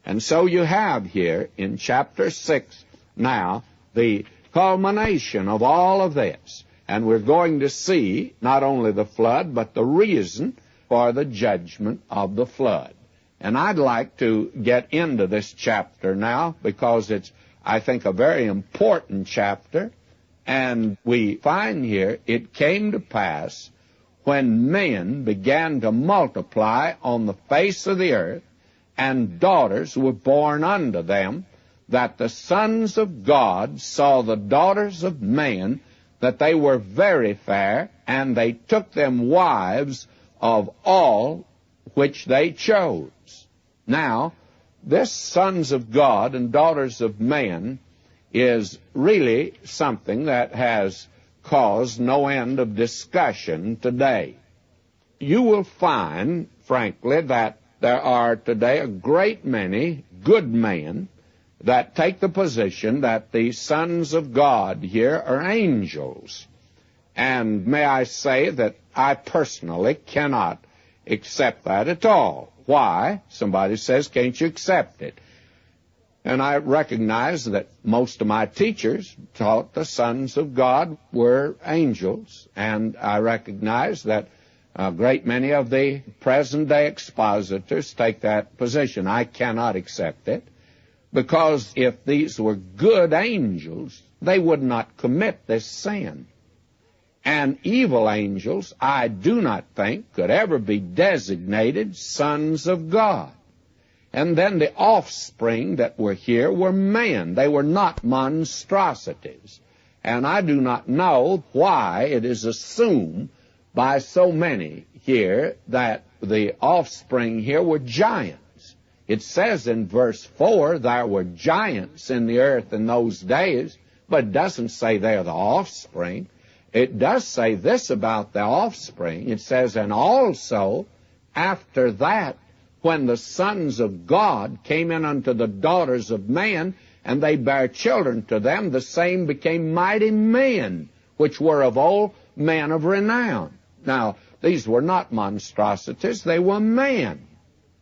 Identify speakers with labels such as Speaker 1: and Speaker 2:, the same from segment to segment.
Speaker 1: And so you have here in chapter 6 now the culmination of all of this. And we're going to see not only the flood, but the reason for the judgment of the flood. And I'd like to get into this chapter now because it's, I think, a very important chapter. And we find here, it came to pass when men began to multiply on the face of the earth, and daughters were born unto them, that the sons of God saw the daughters of men, that they were very fair, and they took them wives of all which they chose. Now, this sons of God and daughters of men is really something that has caused no end of discussion today. You will find, frankly, that there are today a great many good men that take the position that the sons of God here are angels. And may I say that I personally cannot accept that at all. Why? Somebody says, can't you accept it? And I recognize that most of my teachers taught the sons of God were angels, and I recognize that a great many of the present-day expositors take that position. I cannot accept it, because if these were good angels, they would not commit this sin. And evil angels, I do not think, could ever be designated sons of God. And then the offspring that were here were men. They were not monstrosities. And I do not know why it is assumed by so many here that the offspring here were giants. It says in verse 4, there were giants in the earth in those days, but it doesn't say they're the offspring. It does say this about the offspring. It says, and also after that, when the sons of God came in unto the daughters of man, and they bare children to them, the same became mighty men, which were of old men of renown. Now, these were not monstrosities, they were men.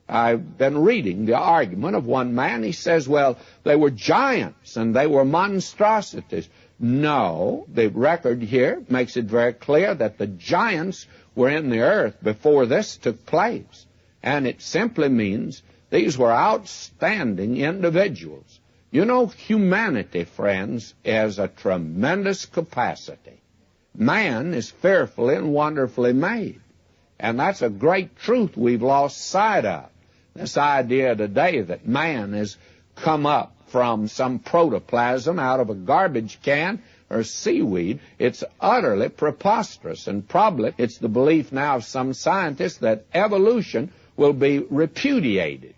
Speaker 1: I've been reading the argument of one man. He says, well, they were giants and they were monstrosities. No, the record here makes it very clear that the giants were in the earth before this took place. And it simply means these were outstanding individuals. You know, humanity, friends, has a tremendous capacity. Man is fearfully and wonderfully made. And that's a great truth we've lost sight of. This idea today that man has come up from some protoplasm out of a garbage can or seaweed, it's utterly preposterous. And probably it's the belief now of some scientists that evolution will be repudiated.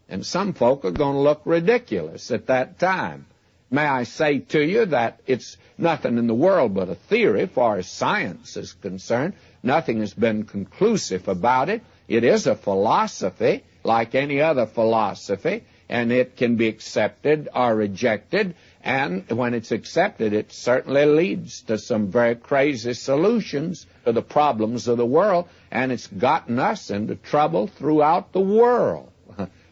Speaker 1: And some folk are going to look ridiculous at that time. May I say to you that it's nothing in the world but a theory, far as science is concerned. Nothing has been conclusive about it. It is a philosophy, like any other philosophy, and it can be accepted or rejected. And when it's accepted, it certainly leads to some very crazy solutions to the problems of the world, and it's gotten us into trouble throughout the world.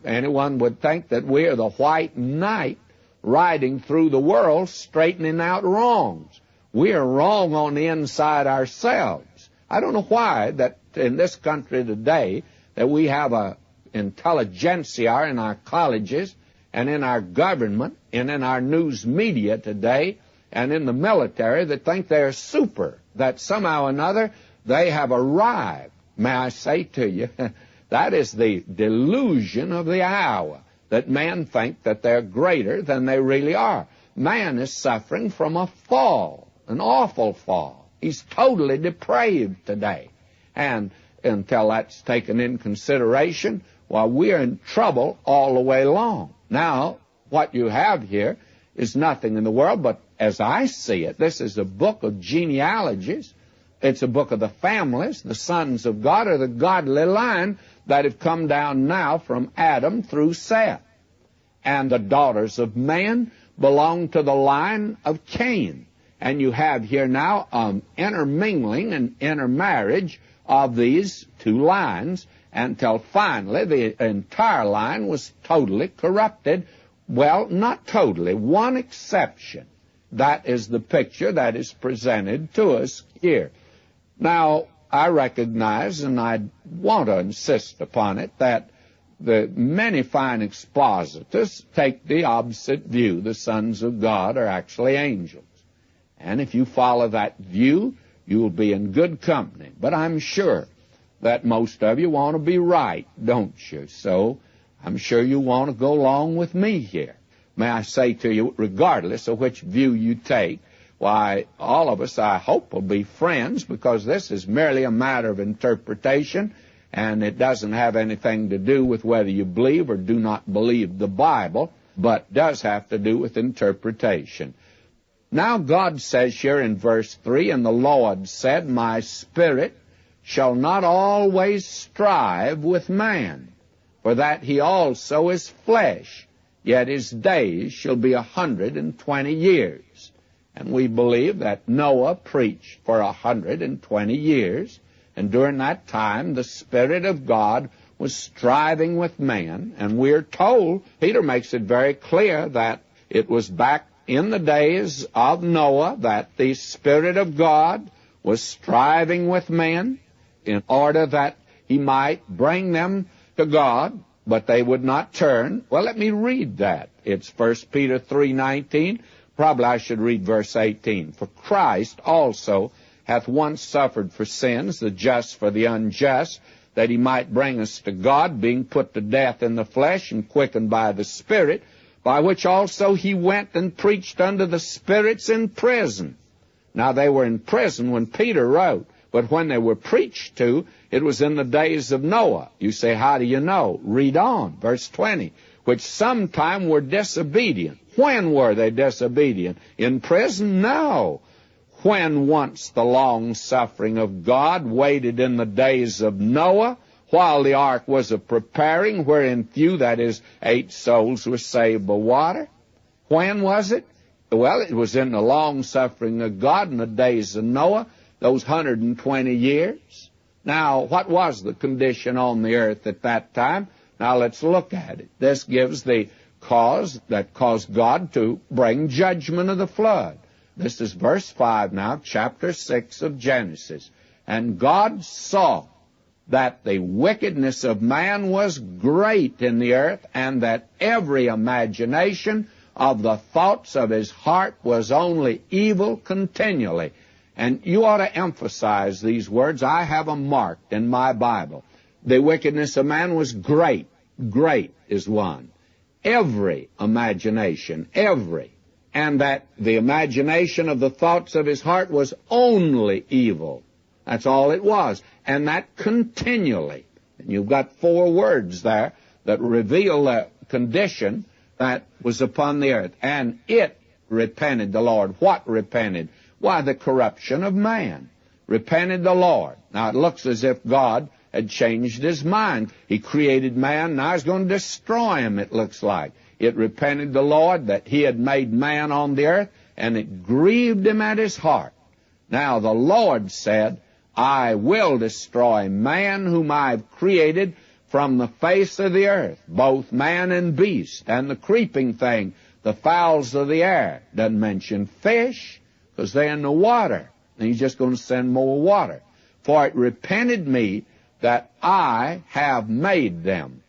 Speaker 1: Anyone would think that we are the white knight riding through the world, straightening out wrongs. We are wrong on the inside ourselves. I don't know why that in this country today that we have a intelligentsia in our colleges and in our government and in our news media today and in the military that think they're super, that somehow or another they have arrived. May I say to you, that is the delusion of the hour, that men think that they're greater than they really are. Man is suffering from a fall, an awful fall. He's totally depraved today. And until that's taken in consideration, well, we're in trouble all the way along. Now, what you have here is nothing in the world, but as I see it, this is a book of genealogies. It's a book of the families. The sons of God are the godly line that have come down now from Adam through Seth. And the daughters of man belong to the line of Cain. And you have here now intermingling and intermarriage of these two lines, until finally the entire line was totally corrupted. Well, not totally. One exception. That is the picture that is presented to us here. Now, I recognize, and I want to insist upon it, that the many fine expositors take the opposite view. The sons of God are actually angels. And if you follow that view, you'll be in good company. But I'm sure that most of you want to be right, don't you? So I'm sure you want to go along with me here. May I say to you, regardless of which view you take, why, all of us, I hope, will be friends, because this is merely a matter of interpretation, and it doesn't have anything to do with whether you believe or do not believe the Bible, but does have to do with interpretation. Now God says here in verse 3, "And the Lord said, My spirit shall not always strive with man, for that he also is flesh, yet his days shall be 120 years. And we believe that Noah preached for 120 years, and during that time the Spirit of God was striving with man. And we're told, Peter makes it very clear, that it was back in the days of Noah that the Spirit of God was striving with men in order that he might bring them to God, but they would not turn. Well, let me read that. It's 1 Peter 3:19. Probably I should read verse 18. "For Christ also hath once suffered for sins, the just for the unjust, that he might bring us to God, being put to death in the flesh and quickened by the Spirit, by which also he went and preached unto the spirits in prison." Now they were in prison when Peter wrote, but when they were preached to, it was in the days of Noah. You say, how do you know? Read on, verse 20. "Which sometime were disobedient." When were they disobedient? In prison? No. "When once the long-suffering of God waited in the days of Noah, while the ark was a-preparing, wherein few, that is, 8 souls, were saved by water." When was it? Well, it was in the long-suffering of God in the days of Noah, those 120 years. Now, what was the condition on the earth at that time? Now, let's look at it. This gives the cause that caused God to bring judgment of the flood. This is verse 5 now, chapter 6 of Genesis. "And God saw that the wickedness of man was great in the earth, and that every imagination of the thoughts of his heart was only evil continually." And you ought to emphasize these words. I have them marked in my Bible. The wickedness of man was great. Great is one. Every imagination, every. And that the imagination of the thoughts of his heart was only evil. That's all it was. And that continually. And you've got 4 words there that reveal the condition that was upon the earth. "And it repented the Lord." What repented? Why, the corruption of man. Repented the Lord. Now, it looks as if God had changed his mind. He created man, now he's going to destroy him, it looks like. It repented the Lord that he had made man on the earth, and it grieved him at his heart. Now, the Lord said, "I will destroy man whom I have created from the face of the earth, both man and beast, and the creeping thing, the fowls of the air." Doesn't mention fish, because they're in the water. And he's just going to send more water. "For it repented me that I have made them."